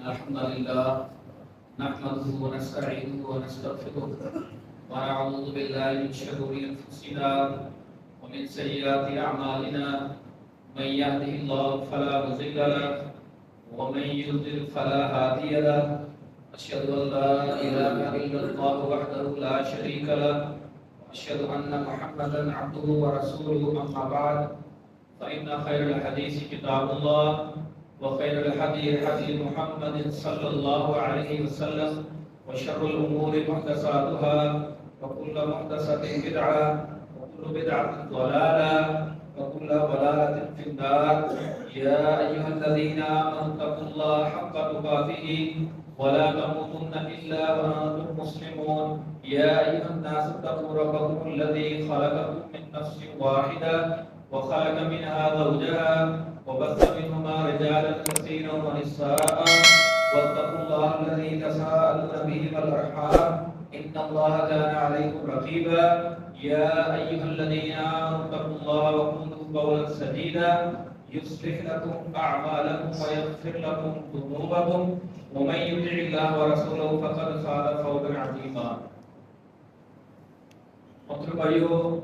الحمد لله نحمده ونستعينه ونستغفره ونعوذ بالله من شرور أنفسنا ومن سيئات أعمالنا من يهده الله فلا مضل له ومن يضلل فلا هادي له أشهد أن لا إله إلا الله وحده لا شريك له وأشهد أن محمدا عبده ورسوله أما بعد فإن خير الحديث كتاب الله وخير الهدي هدي محمد صلى الله عليه وسلم وشر الأمور محدثاتها وكل محدثة بدعة وكل بدعة ضلالة وكل ضلالة في النار. يا أيها الذين آمنوا اتقوا الله حق تقاته ولا تموتن إلا وأنتم مسلمون. يا أيها الناس اتقوا ربكم الذي خلقكم من نفس واحدة وخلق منها زوجها وبث منهما رجالا كثيرا ونساء واتقوا الله الذي تساءلون به والأرحام إن الله كان عليكم رقيبا. يا أيها الذين آمنوا اتقوا الله وقولوا قولا سديدا يصلح لكم أعمالكم ويغفر لكم ذنوبكم ومن يطع الله ورسوله فقد فاز فوزا عظيما. محترم بھائیو،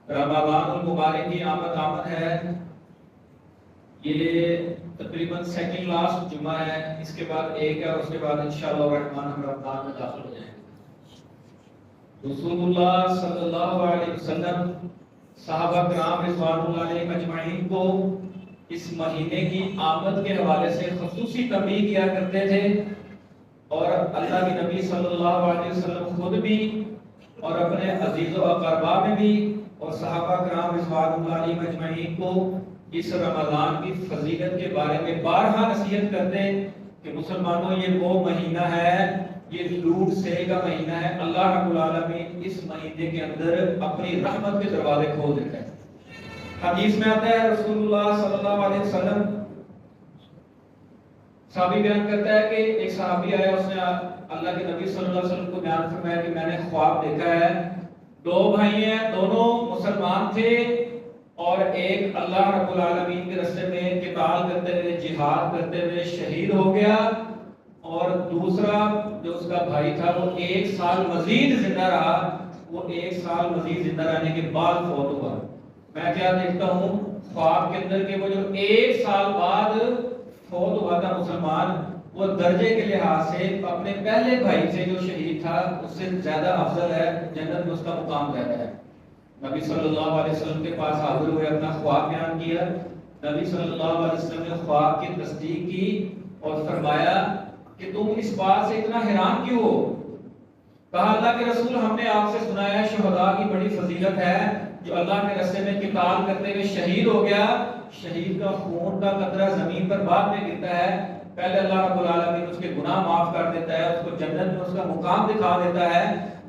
رمضان المبارک کی آمد ہے. یہ تقریباً سیکنڈ لاسٹ جمعہ ہے، اس کے بعد ایک ہے اور اس کے بعد انشاءاللہ الرحمن ہم رمضان میں داخل ہو جائیں گے. رسول اللہ صلی اللہ علیہ وسلم صحابہ کرام رضوان اللہ علیہم اجمعین کو اس مہینے کی آمد کے حوالے سے خصوصی تنبیہ کیا کرتے تھے، اور اللہ کے نبی صلی اللہ علیہ وسلم خود بھی اور اپنے عزیز و اقربا میں بھی اور صحابہ کرام رضوان اللہ علیہم اجمعین کو اس رمضان کی فضیلت کے بارے میں بارہا نصیحت کرتے ہیں کہ مسلمانوں یہ وہ مہینہ ہے، یہ لوٹ سہ کا مہینہ ہے. اللہ رب العالمین اس مہینے کے اندر اپنی رحمت کے دروازے کھول دیتا ہے. حدیث میں آتا ہے رسول اللہ صلی اللہ علیہ وسلم صحابی بیان کرتا ہے کہ ایک صحابی آیا، اس نے اللہ کے نبی صلی اللہ علیہ وسلم کو بیان فرمایا کہ میں نے خواب دیکھا ہے، دو بھائی ہیں، دونوں مسلمان تھے اور ایک اللہ رب العالمین کے راستے میں قتال کرتے ہوئے جہاد کرتے ہوئے شہید ہو گیا، اور دوسرا جو اس کا بھائی تھا وہ ایک سال مزید زندہ رہا. وہ ایک سال مزید زندہ رہنے کے بعد فوت ہوا. میں کیا دیکھتا ہوں خواب کے اندر کہ وہ جو ایک سال بعد فوت ہوا تھا مسلمان، وہ درجے کے لحاظ سے اپنے پہلے بھائی سے جو شہید تھا اس سے زیادہ افضل ہے، جنت میں اس کا مقام زیادہ ہے. نبی صلی اللہ علیہ وسلم کے پاس حاضر ہوئے، اپنا خواب بیان کیا. نبی صلی اللہ علیہ وسلم نے خواب کی تصدیق کی اور فرمایا کہ تم اس بات سے اتنا حیران کیوں ہو؟ کہا اللہ کے رسول ہم نے آپ سے سنا ہے شہداء کی بڑی فضیلت ہے، جو اللہ کے راستے میں قتال کرتے ہوئے شہید ہو گیا، شہید کا خون کا قطرہ زمین پر بعد میں گرتا ہے، پہلے اللہ رب العالمین اس کے گناہ معاف کر دیتا ہے، اس کو جنت میں اس کا مقام دکھا دیتا ہے.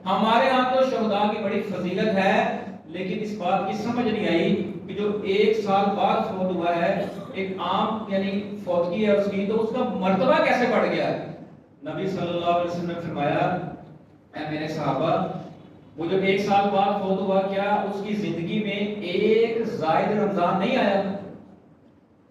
ہمارے ہاں تو شہداء کی بڑی فضیلت ہے، لیکن اس بات کی سمجھ نہیں آئی کہ جو ایک سال بعد فوت ہوا ہے، ایک عام یعنی فوتگی ہے اس کی، تو اس کا مرتبہ کیسے بڑھ گیا؟ نبی صلی اللہ علیہ وسلم نے فرمایا اے میرے صحابہ، وہ جو ایک سال بعد فوت ہوا، کیا اس کی زندگی میں ایک زائد رمضان نہیں آیا؟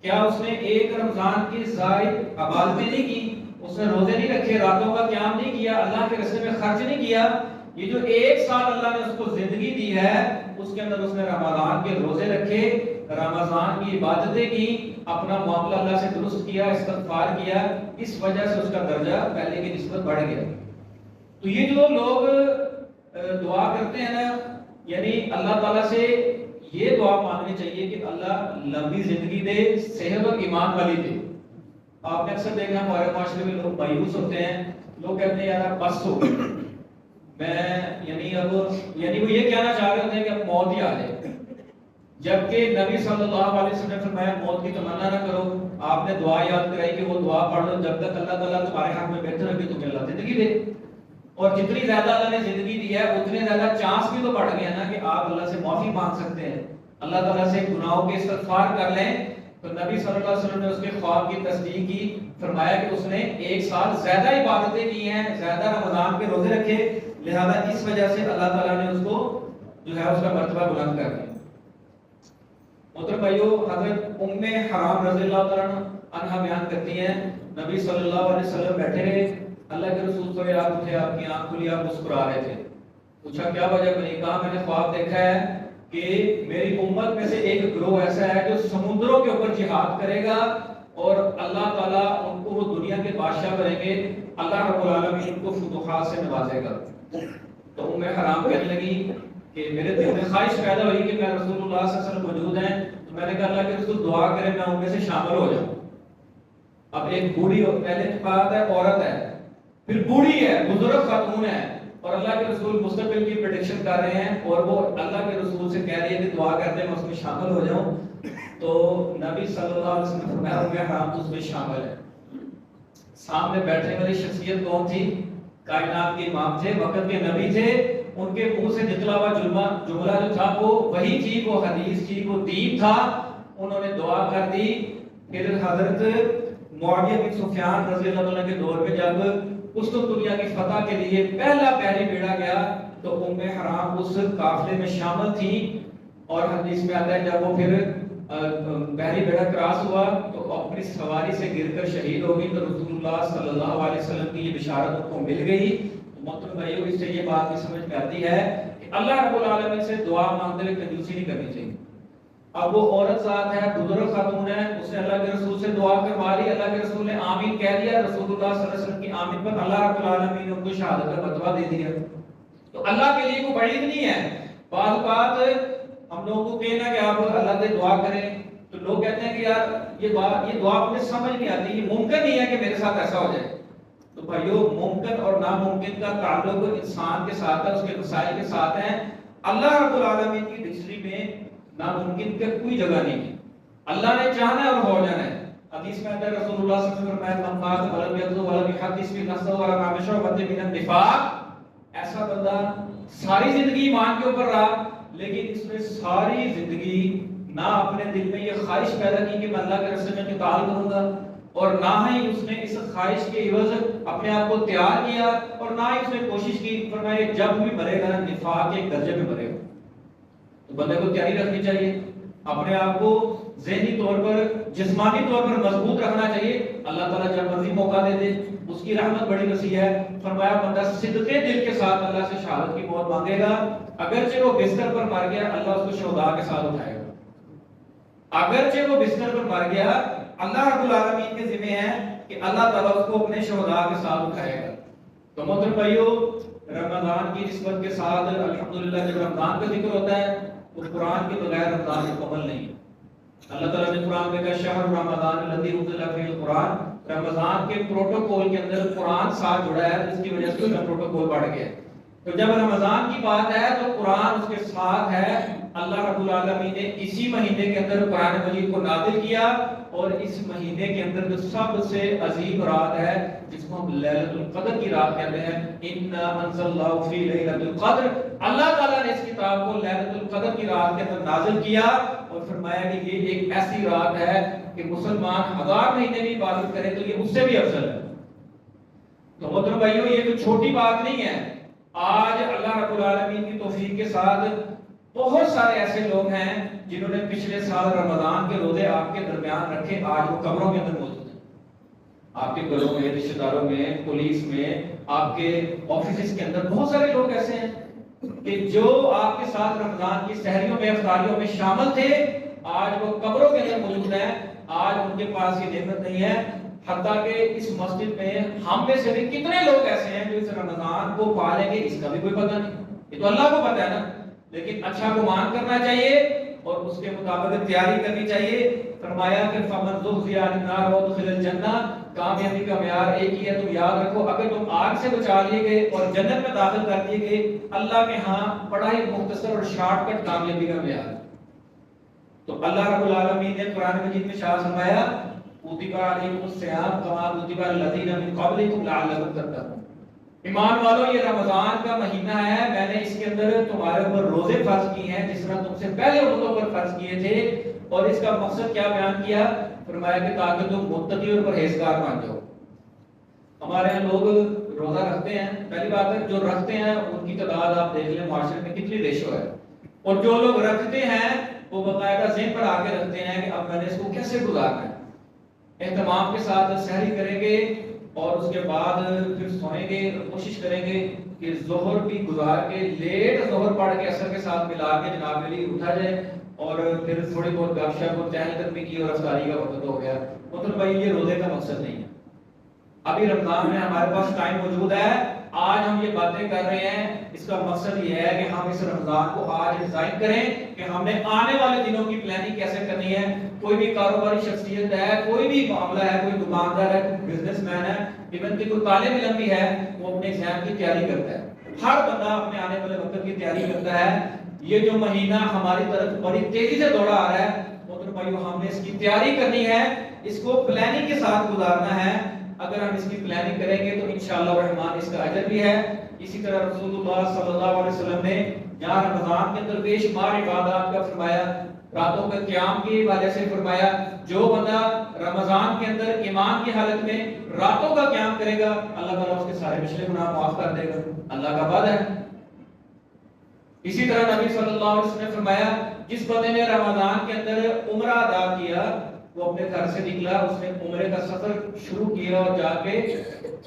کیا اس نے ایک رمضان کی زائد عبادتیں نہیں کی؟ اس نے روزے نہیں رکھے، راتوں کا قیام نہیں کیا، اللہ کے راستے میں خرچ نہیں کیا؟ یہ جو ایک سال اللہ نے اس کو زندگی دی ہے، اس کے اندر اس نے رمضان کے روزے رکھے، رمضان کی عبادتیں کی، اپنا معاملہ اللہ سے درست کیا، استغفار کیا، اس وجہ سے اس کا درجہ پہلے کی نسبت بڑھ گیا. تو یہ جو لوگ دعا کرتے ہیں نا، یعنی اللہ تعالیٰ سے یہ دعا مانگنی چاہیے کہ اللہ لمبی زندگی دے، صحت اور ایمان والی دے. آپ نے اکثر دیکھا ہمارے معاشرے میں لوگ مایوس ہوتے ہیں، لوگ کہتے ہیں یار بس ہو میں یعنی وہ یہ کہنا چاہ رہے ہوتے ہیں کہ اب موت ہی آ جائے، جبکہ نبی صلی اللہ علیہ وسلم نے فرمایا موت کی تمنا نہ کرو. آپ نے دعا یاد کرائی کہ وہ دعا پڑھ لو جب تک اللہ تعالیٰ تمہارے حق میں بہتر ہے کہ تمہیں اللہ زندگی دے. اور جتنی زیادہ اللہ نے زندگی دی ہے اتنے زیادہ چانس بھی تو بڑھ گئے نا کہ آپ اللہ سے معافی مانگ سکتے ہیں، اللہ تعالیٰ سے گناہوں کے استغفار کر لیں. تو نبی صلی اللہ علیہ وسلم نے اس کے خواب کی تصدیق کی، فرمایا کہ اس نے ایک سال زیادہ عبادتیں کی ہیں، زیادہ رمضان کے روزے رکھے، لہذا اس وجہ سے اللہ تعالیٰ نے اس کو جو ہے اس کا مرتبہ بلند کر دیا. محترم بھائیو، حضرت ام حرام رضی اللہ تعالیٰ عنہ بیان کرتی ہیں نبی صلی اللہ علیہ وسلم بیٹھے رہے، اللہ کے رسول سوئے، آپ اٹھے، آپ کی آنکھ کھلی، آپ مسکرا رہے تھے. پوچھا کیا وجہ بنی؟ کہا میں نے خواب دیکھا ہے کہ میری امت میں سے ایک گروہ ایسا ہے جو سمندروں کے اوپر جہاد کرے گا اور اللہ تعالیٰ ان کو وہ دنیا کے بادشاہ کریں گے، اللہ رب العالمین ان کو فتوحات سے نوازے گا. تو حرام کہنے لگی کہ میرے دل میں خواہش پیدا ہوئی کہ میں رسول اللہ صلی اللہ علیہ وسلم موجود ہیں، تو میں نے کہا اللہ کے رسول دعا کرے میں ان میں سے شامل ہو جاؤں. اب ایک بوڑھی پہلے بات ہے، عورت ہے، پھر بوڑھی ہے، بزرگ خاتون ہے، اور اللہ کے رسول مستقبل کی پریڈکشن کر رہے ہیں، اور وہ اللہ کے رسول سے کہہ رہی ہے کہ دعا کر دیں میں اس میں شامل ہو جاؤں. تو نبی صلی اللہ علیہ وسلم فرمایا کہ حرام تو اس میں شامل ہے. سامنے بیٹھنے والی شخصیت کون تھی؟ کائنات کے امام تھے، وقت کے نبی تھے. ان کے منہ سے نکلا ہوا جملہ جو تھا وہ وہی تھی، وہ حدیث تھی، وہ دین تھا. انہوں نے دعا کر دی. پھر حضرت معاویہ بن سفیان رضی اللہ عنہ کے دور میں جب اس کو دنیا کی فتح کے لیے پہلا پہلی بیڑا گیا تو حرام اس قافلے میں شامل تھی. اور حدیث میں آتا ہے جب وہ پھر پہلی بیڑا کراس ہوا تو اپنی سواری سے گر کر شہید ہو گئی. تو رسول اللہ صلی اللہ علیہ وسلم کی یہ بشارت ان کو مل گئی. محترم بھائیو، اس سے یہ بات بھی سمجھ میں آتی ہے کہ اللہ رب العالمین سے دعا مانگتے ہوئے کنجوسی نہیں کرنی چاہیے. اب وہ عورت ذات ہے، بزرگ خاتون ہے، اس نے اللہ کے رسول سے دعا کروا لی، اللہ کے رسول نے آمین کہہ دیا، رسول اللہ صلی اللہ علیہ وسلم کی آمین پر اللہ رب العالمین نے ان کو شہادت کا فتویٰ دے دیا. تو اللہ کے لیے کوئی بعید نہیں ہے. بعض بات ہم لوگوں کو کہنا کہ آپ اللہ سے دعا کریں تو لوگ کہتے ہیں کہ یار یہ دعا مجھے سمجھ نہیں آتی، یہ ممکن نہیں ہے کہ میرے ساتھ ایسا ہو جائے. تو بھائیو، ممکن اور ناممکن کا تعلق انسان کے ساتھ ہے، اس کے مسائل کے ساتھ ہیں. اللہ رب العالمین کی ڈکشنری میں ناممکن کا کوئی جگہ نہیں ہے. اللہ نے چاہنا ہے اور ہو جانا ہے. حدیث میں آتا ہے رسول اللہ صلی اللہ علیہ وسلم فرمایا من قال ولم يكذب ولم يحدث بنفسه ولا مع شعبة من النفاق، ایسا بندہ ساری زندگی ایمان کے اوپر رہا لیکن اس میں ساری زندگی نہ اپنے دل میں یہ خواہش پیدا کی کہ میں اللہ کے راستے میں قتال کروں گا، اور نہ ہی اس نے اس خواہش کے عوض اپنے آپ کو تیار کیا، اور نہ ہی اس نے کوشش کی. فرمایا جب بھی مرے گا نفاق کے درجے میں مرے گا. تو بندے کو تیاری رکھنی چاہیے، اپنے آپ کو ذہنی طور پر جسمانی طور پر مضبوط رکھنا چاہیے. اللہ تعالیٰ جب مرضی موقع دے دے، اس کی رحمت بڑی وسیع ہے. فرمایا بندہ صدقے دل کے ساتھ اللہ سے شہادت کی موت مانگے گا، اگرچہ وہ بستر پر مر گیا اللہ اس کو شہداء کے ساتھ اٹھائے گا. اگرچہ وہ بستر پر مر گیا اللہ رب العالمین کے ذمہ ہے کہ اللہ تعالیٰ اس کو اپنے شہداء کے ساتھ اٹھائے گا. تو محترم بھائیو، رمضان کی نسبت کے ساتھ الحمدللہ جب رمضان کا ذکر ہوتا ہے تو قرآن کے بغیر رمضان مکمل نہیں ہے. اللہ تعالیٰ نے قرآن میں کہا شہر رمضان الذی انزل فیہ القرآن، رمضان کے پروٹوکول کے اندر قرآن ساتھ جڑا ہے جس کی وجہ سے اس کا پروٹوکول بڑھ گیا. تو جب رمضان کی بات ہے تو قرآن اس کے ساتھ ہے. اللہ رب العالمین نے اسی مہینے کے اندر قرآن مجید کو نازل کیا، اور اس مہینے کے اندر جو سب سے عظیم رات ہے جس کو ہم لیلۃ القدر کی رات کہتے ہیں، انا انزلناہ فی لیلۃ القدر، اللہ تعالیٰ نے اس کتاب کو لیلۃ القدر کی رات کے اندر نازل کیا اور فرمایا کہ یہ ایک ایسی رات ہے کہ مسلمان 1000 مہینے بھی عبادت کرے تو یہ اس سے بھی افضل ہے. تو محترم بھائیو، یہ کوئی چھوٹی بات نہیں ہے. آج اللہ رب العالمین کی توفیق کے ساتھ بہت سارے ایسے لوگ ہیں جنہوں نے پچھلے سال رمضان کے روزے آپ کے درمیان رکھے، آج وہ قبروں کے اندر موجود ہیں. آپ کے گھروں میں، رشتہ داروں میں، پولیس میں، آپ کے آفیسز کے اندر بہت سارے لوگ ایسے ہیں کہ جو آپ کے ساتھ رمضان کی سحریوں میں، افطاریوں میں شامل تھے، آج وہ قبروں کے اندر موجود ہیں. آج ان کے پاس یہ نعمت نہیں ہے. حتیٰ کہ اس مسجد میں ہم میں سے بھی کتنے لوگ ایسے ہیں جو اس رمضان کو پالیں گے اس کا بھی کوئی پتہ نہیں. یہ تو اللہ کو پتہ ہے نا، لیکن اچھا گمان کرنا چاہیے اور اس کے مطابق تیاری کرنی چاہیے. فرمایا کہ فمن زحزح عن النار وادخل الجنہ، کامیابی کا معیار ایک ہی ہے. تم یاد رکھو اگر تم آگ سے بچا لیے گئے اور جنت میں داخل کر دیے گئے، اللہ کے ہاں بڑا ہی مختصر اور شارٹ کٹ کامیابی کا معیار. تو اللہ رب العالمین نے قرآن مجید میں شاہ فرمایا کتب علیکم الصیام کما کتب علی الذین من قبلکم لعلکم تتقون. ایمان والو، یہ رمضان کا مہینہ ہے، میں نے اس کے اندر تمہارے اوپر روزے فرض کیے ہیں جس طرح تم سے پہلے امتوں پر فرض کیے تھے. اور اس کا مقصد کیا بیان کیا؟ فرمایا کہ تاکہ تم متقی اور پرہیزگار بن جاؤ. ہمارے یہاں لوگ روزہ رکھتے ہیں، پہلی بات ہے جو رکھتے ہیں ان کی تعداد آپ دیکھ لیں معاشرے میں کتنی ریشو ہے، اور جو لوگ رکھتے ہیں وہ باقاعدہ ذہن پر آ کے رکھتے ہیں کہ اب میں نے اس کو کیسے گزارنا ہے. اہتمام کے ساتھ سحری کریں گے اور اس کے بعد پھر سوئیں گے، کوشش کریں گے کہ ظہر بھی گزار کے لیٹ ظہر پڑھ کے عصر کے ساتھ ملا کے جناب علی اٹھا جائے اور پھر تھوڑی بہت گپ شپ اور چہل قدمی کی اور افطاری کا وقت ہو گیا۔ مطلب بھائی یہ روزے کا مقصد نہیں ہے۔ ابھی رمضان میں ہمارے پاس ٹائم موجود ہے، آج ہم یہ باتیں کر رہے ہیں، اس کا مقصد یہ ہے کہ ہم اس رمضان کو آج ڈیزائن کریں کہ ہم نے آنے والے دنوں کی پلاننگ کیسے کرنی ہے۔ کوئی بھی کاروباری شخصیت ہے، کوئی بھی معاملہ ہے، کوئی دکاندار ہے، کوئی بزنس مین ہے، ایون کہ کوئی طالب علم بھی ہے، وہ اپنے ایگزام کی تیاری کرتا ہے۔ ہر بندہ اپنے آنے والے وقت کی تیاری کرتا ہے۔ یہ جو مہینہ ہماری طرف بڑی تیزی سے دوڑا آ رہا ہے، محترم بھائیو ہم نے اس کی تیاری کرنی ہے، اس کو پلاننگ کے ساتھ گزارنا ہے۔ اگر ہم اس کی پلاننگ کریں گے تو انشاءاللہ الرحمن اس کا اجر بھی ہے۔ اسی طرح رسول اللہ صلی اللہ علیہ وسلم نے یہاں رمضان کے اندر بے شمار عبادات کا فرمایا، راتوں کے قیام کی وجہ سے فرمایا جو بندہ رمضان کے اندر ایمان کی حالت میں راتوں کا قیام کرے گا اللہ تعالیٰ اس کے سارے پچھلے گناہ معاف کر دے گا، اللہ کا وعدہ ہے۔ اسی طرح نبی صلی اللہ علیہ وسلم نے فرمایا جس بندے نے رمضان کے اندر عمرہ ادا کیا، وہ اپنے گھر سے نکلا، اس نے عمرے کا سفر شروع کیا اور جا کے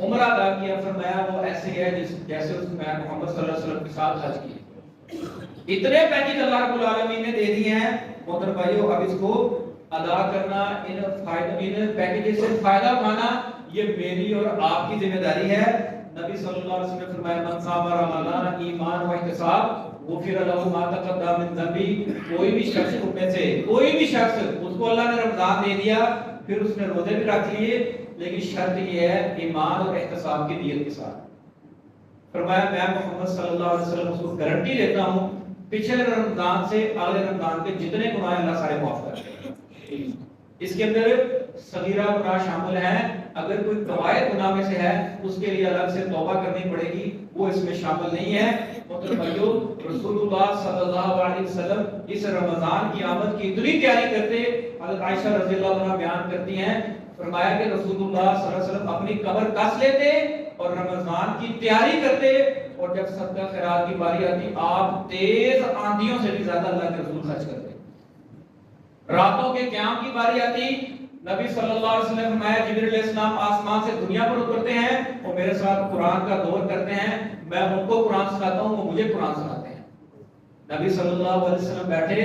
عمرہ ادا کیا، فرمایا وہ ایسے ہے جیسے اس نے محمد صلی اللہ علیہ وسلم کے ساتھ حج کیا۔ اتنے پیکج اللہ رب العالمین نے دے دیے ہیں محترم بھائیو، اب اس کو ادا کرنا، ان پیکجز سے فائدہ اٹھانا یہ میری اور آپ کی ذمہ داری ہے۔ نبی صلی اللہ علیہ وسلم نے فرمایا من صام رمضان ایمان و احتساب غفر له ما تقدم من ذنبی، کوئی بھی شخص میں سے کوئی بھی شخص اس کو اللہ نے رمضان دے دیا، پھر اس نے روزے بھی رکھ لیے، لیکن شرط یہ ہے ایمان اور احتساب کی نیت کے ساتھ۔ فرمایا میں محمد صلی اللہ علیہ وسلم اس کو گارنٹی دیتا ہوں پچھلے رمضان سے اگلے رمضان کے جتنے گناہ اللہ سارے معاف کر دے گا۔ اس کے اندر صغیرہ گناہ شامل ہیں، اگر کوئی قواعد گناہ میں سے ہے اس کے لیے الگ سے توبہ کرنی پڑے گی، وہ اس میں شامل نہیں ہے۔ محترم بھائیو رسول اللہ صلی اللہ علیہ وسلم اس رمضان کی آمد کی اتنی تیاری کرتے، حضرت عائشہ رضی اللہ عنہ بیان کرتی ہیں، فرمایا کہ رسول اللہ صلی اللہ علیہ وسلم اپنی کمر کس لیتے اور رمضان کی تیاری کرتے، اور جب صدقہ خیرات کی باری آتی آپ تیز آندھیوں سے بھی زیادہ اللہ کے رسول خرچ کرتے۔ راتوں کے قیام کی باری آتی، نبی صلی اللہ علیہ وسلم نے فرمایا جبریل علیہ السلام آسمان سے دنیا پر اترتے ہیں اور میرے ساتھ قرآن کا دور کرتے ہیں، میں ان کو قرآن سناتا ہوں، وہ مجھے قرآن سناتے ہیں۔ نبی صلی اللہ علیہ وسلم بیٹھے،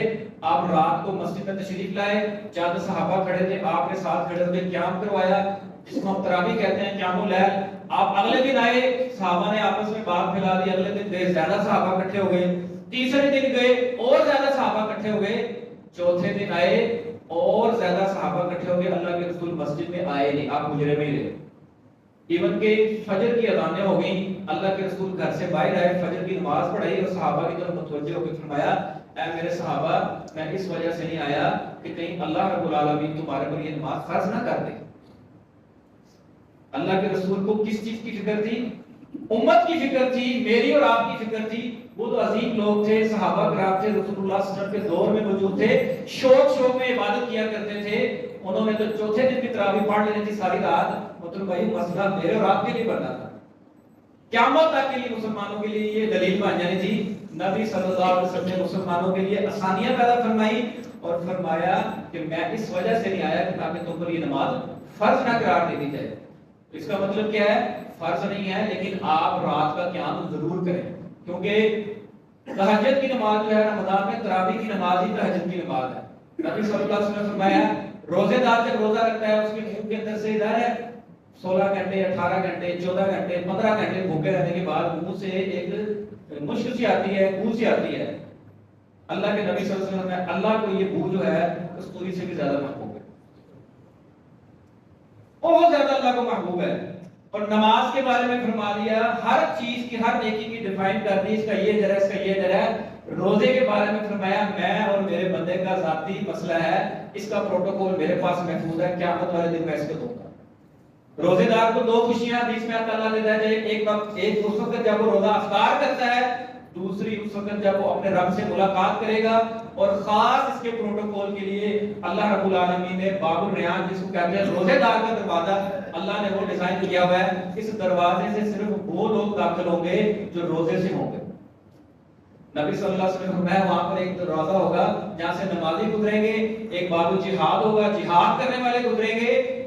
آپ رات کو مسجد میں تشریف لائے، چند صحابہ کھڑے تھے، آپ کے ساتھ کھڑے ہوئے قیام کروایا، جس کو ہم تراویح کہتے ہیں، قیام اللیل۔ آپ اگلے دن آئے، صحابہ نے آپس میں بات پھیلا دی، اگلے دن گئے زیادہ صحابہ اکٹھے ہو گئے، تیسرے دن گئے اور زیادہ صحابہ اکٹھے ہو گئے، چوتھے دن آئے اور زیادہ صحابہ اکٹھے ہو گئے، اللہ کے رسول مسجد میں آئے نہیں، آپ مجرے میں ہی رہے۔ ایون کہ فجر کی اذانیں ہو گئیں، اللہ کے رسول گھر سے باہر آئے، فجر کی نماز پڑھائی اور صحابہ کی طرف متوجہ ہو کے فرمایا اے میرے صحابہ میں اس وجہ سے نہیں آیا کہ کہیں اللہ رب العالمین تمہارے پر یہ نماز فرض نہ کر دے۔ اللہ کے رسول کو کس چیز کی فکر تھی؟ امت کی فکر تھی، میری اور آپ کی فکر تھی۔ وہ تو عظیم لوگ تھے، صحابہ کرام تھے، رسول اللہ صلی اللہ علیہ وسلم کے دور میں موجود تھے، شوق میں عبادت کیا کرتے تھے، انہوں نے تو چوتھے دن کی تراویح پڑھ لینی تھی ساری رات۔ مطلب بھائی مسئلہ میرے اور آپ کے لیے بننا تھا، قیامت تک کے لیے مسلمانوں کے لیے یہ دلیل بن جانی تھی۔ نبی صلی اللہ علیہ وسلم نے مسلمانوں کے لیے آسانیاں پیدا فرمائی اور فرمایا کہ میں اس وجہ سے نہیں آیا کہ تاکہ تم پر یہ نماز فرض نہ قرار دے دی جائے۔ اس کا مطلب کیا ہے؟ فرض نہیں ہے لیکن آپ رات کا قیام ضرور کریں، کیونکہ تہجد کی نماز جو ہے رمضان میں تراویح کی نماز ہی تہجد کی نماز ہے۔ نبی صلی اللہ علیہ وسلم نے فرمایا روزے دار جب روزہ رکھتا ہے اس کے منہ کے اندر سے ادھر ہے 16 گھنٹے 18 گھنٹے 14 گھنٹے 15 گھنٹے بھوکے رہنے کے بعد منہ سے ایک مشک سی آتی ہے، بو سی آتی ہے۔ اللہ کے نبی صلی اللہ علیہ وسلم نے اللہ کو یہ بو جو ہے کستوری سے بھی زیادہ محبوب ہے، بہت زیادہ اللہ کو محبوب ہے۔ اور نماز کے بارے میں فرما دیا، ہر چیز کی ہر نیکی کی ڈیفائن کر دی، اس کا یہ در ہے، اس کا یہ در ہے۔ روزے کے بارے میں فرمایا میں اور میرے بندے کا ذاتی مسئلہ ہے، اس کا پروٹوکول میرے پاس محفوظ ہے، قیامت والے دن میں اس کو دوں گا۔ روزے دار کو 2 خوشیاں حدیث میں اللہ دیتا ہے، ایک اس وقت جب وہ روزہ افطار کرتا ہے، دوسری اس وقت جب وہ اپنے رب سے ملاقات کرے گا۔ اور خاص اس کے پروٹوکول کے لیے اللہ رب العالمین نے باب الریان جس کو کہتے ہیں روزے دار کا دروازہ، اللہ نے وہ ڈیزائن کیا ہوا ہے، اس دروازے سے صرف وہ لوگ داخل ہوں گے جو روزے سے ہوں گے۔ نبی صلی اللہ علیہ وسلم نے فرمایا وہاں پر ایک دروازہ ہوگا جہاں سے نمازی گزریں گے، ایک باب الجہاد ہوگا، جہاد کرنے والے گزریں گے،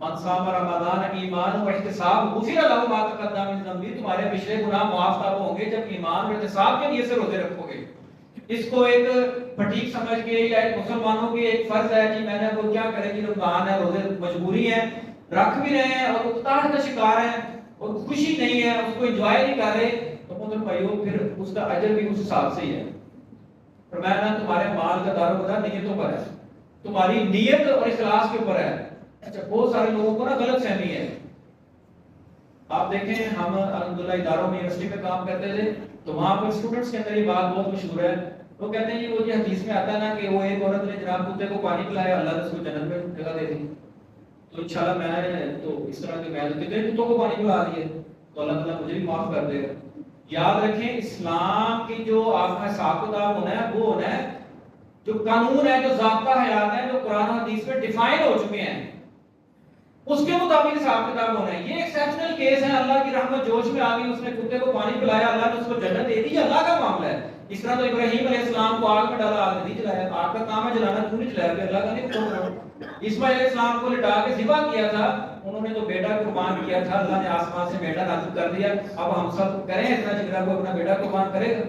من صام رمضان ایمان و احتساب غفر له ما تقدم من ذنبه، تمہارے پچھلے گناہ معاف تب ہوں گے جب ایمان اور احتساب کے نیت سے روزے رکھو گے۔ اس کو ایک پھٹیک سمجھ کے یا ایک مسلمانوں کی ایک فرض ہے جی میں نے وہ کیا کرے جی رمضان ہے، روزے مجبوری ہے، رکھ بھی رہے ہیں اور افطار کا شکار ہیں اور خوشی نہیں ہے، اس کو انجوائے نہیں کر رہے، تو محترم بھائیو پھر اس کا اجر بھی اس حساب سے ہی ہے۔ فرمایا تمہارے مال کا دار و مدار نیتوں پر ہے، تمہاری نیت اور اخلاص کے اوپر ہے۔ اچھا بہت سارے لوگوں کو نا غلط فہمی ہے، آپ دیکھیں ہم الحمدللہ اداروں میں یونیورسٹی میں کام کرتے تھے تو وہاں پر اسٹوڈنٹس کے اندر یہ بات بہت مشہور ہے، وہ کہتے ہیں وہ یہ حدیث میں آتا ہے نا کہ وہ ایک عورت نے جناب کتے کو پانی پلایا اللہ نے اس کو جنت میں جگہ دے دی، تو انشاءاللہ میں تو اس طرح کے میں کتنے کتوں کو پانی پلا دیے تو اللہ تعالیٰ مجھے بھی معاف کر دے گا۔ یاد رکھیں اسلام کی جو آپ کا حساب کتاب ہونا ہے وہ ہونا ہے جو قانون ہے، جو ضابطہ حیات ہے، جو قرآن و حدیث میں ڈیفائن ہو چکے ہیں اس کے مطابق حساب کتاب ہونا ہے۔ یہ ایکسیپشنل کیس ہے، اللہ کی رحمت جوش میں آ گئی، اس نے کتے کو پانی پلایا اللہ نے اس کو جنت دے دی، یہ اللہ کا معاملہ ہے۔ اس طرح تو ابراہیم علیہ السلام کو آگ میں ڈالا آگ نہیں جلایا، آگ کا کام ہے جلانا، کیوں نہیں جلایا؟ اللہ کا نہیں حکم۔ اسماعیل علیہ السلام کو لٹا کے ذبح کیا تھا، انہوں نے تو بیٹا قربان کیا تھا، اللہ نے آسمان سے بیٹا نازل کر دیا، اب ہم سب کریں اتنا جگرا کو اپنا بیٹا قربان کرے گا؟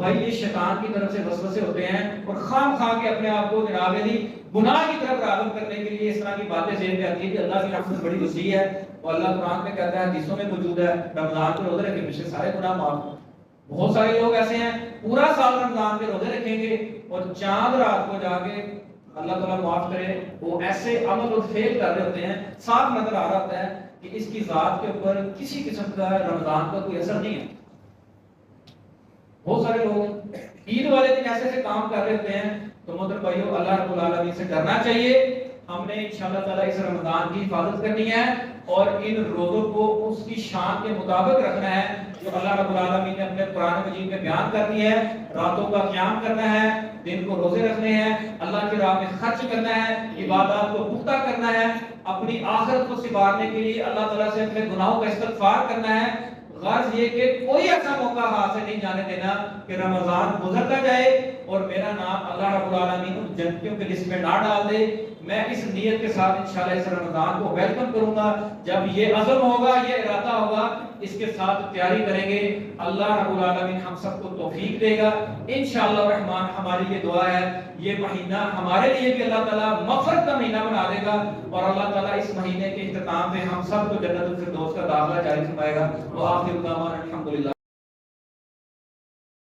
بھائی یہ شیطان کی طرف سے وسوسے ہوتے ہیں اور خام خواہ کے اپنے آپ کو جناب علی گناہ کی طرف راغب کرنے کے لیے اس طرح کی باتیں ذہن میں آتی ہیں کہ اللہ کی رحمت بڑی وسیع ہے اور اللہ قرآن میں کہتا ہے، حدیثوں میں موجود ہے، رمضان کے روزے رکھے پچھلے سارے گناہ معاف۔ بہت سارے لوگ ایسے ہیں پورا سال رمضان کے روزے رکھیں گے اور چاند رات کو جا کے اللہ تعالیٰ معاف کرے وہ ایسے عمل اور فعل کر رہے ہوتے ہیں، صاف نظر آ رہا ہوتا ہے کہ اس کی ذات کے اوپر کسی قسم کا رمضان کا کوئی اثر نہیں ہے۔ بہت سارے لوگ عید والے دن ایسے ایسے کام کر رہے ہوتے ہیں، تو محترم بھائیو اللہ رب العالمین سے ڈرنا چاہیے۔ ہم نے انشاءاللہ تعالیٰ اس رمضان کی حفاظت کرنی ہے اور ان روزوں کو اس کی شان کے مطابق رکھنا ہے جو اللہ رب العالمین نے اپنے قرآن مجید میں بیان کر دی ہے۔ راتوں کا قیام کرنا ہے، دن کو روزے رکھنے ہیں، اللہ کی راہ میں خرچ کرنا ہے، عبادات کو پختہ کرنا ہے، اپنی آخرت کو سنوارنے کے لیے اللہ تعالیٰ سے اپنے گناہوں کا استغفار کرنا ہے۔ غرض یہ کہ کوئی ایسا موقع ہاتھ سے نہیں جانے دینا کہ رمضان گزرتا جائے اور میرا نام اللہ رب العالمین ان جنتیوں کے لسٹ میں نہ ڈال دے۔ میں اس نیت کے ساتھ انشاءاللہ اس رمضان کو ویلکم کروں گا، جب یہ عزم ہوگا، یہ ارادہ ہوگا، اس کے ساتھ تیاری کریں گے، اللہ رب العالمین ہم سب کو توفیق دے گا انشاءاللہ الرحمن۔ ہماری یہ دعا ہے یہ مہینہ ہمارے لیے بھی اللہ تعالیٰ مغفرت کا مہینہ بنا دے گا اور اللہ تعالیٰ اس مہینے کے اختتام میں ہم سب کو جنت الفردوس کا داخلہ جاری فرمائے گا۔ وآخر دعوانا الحمدللہ۔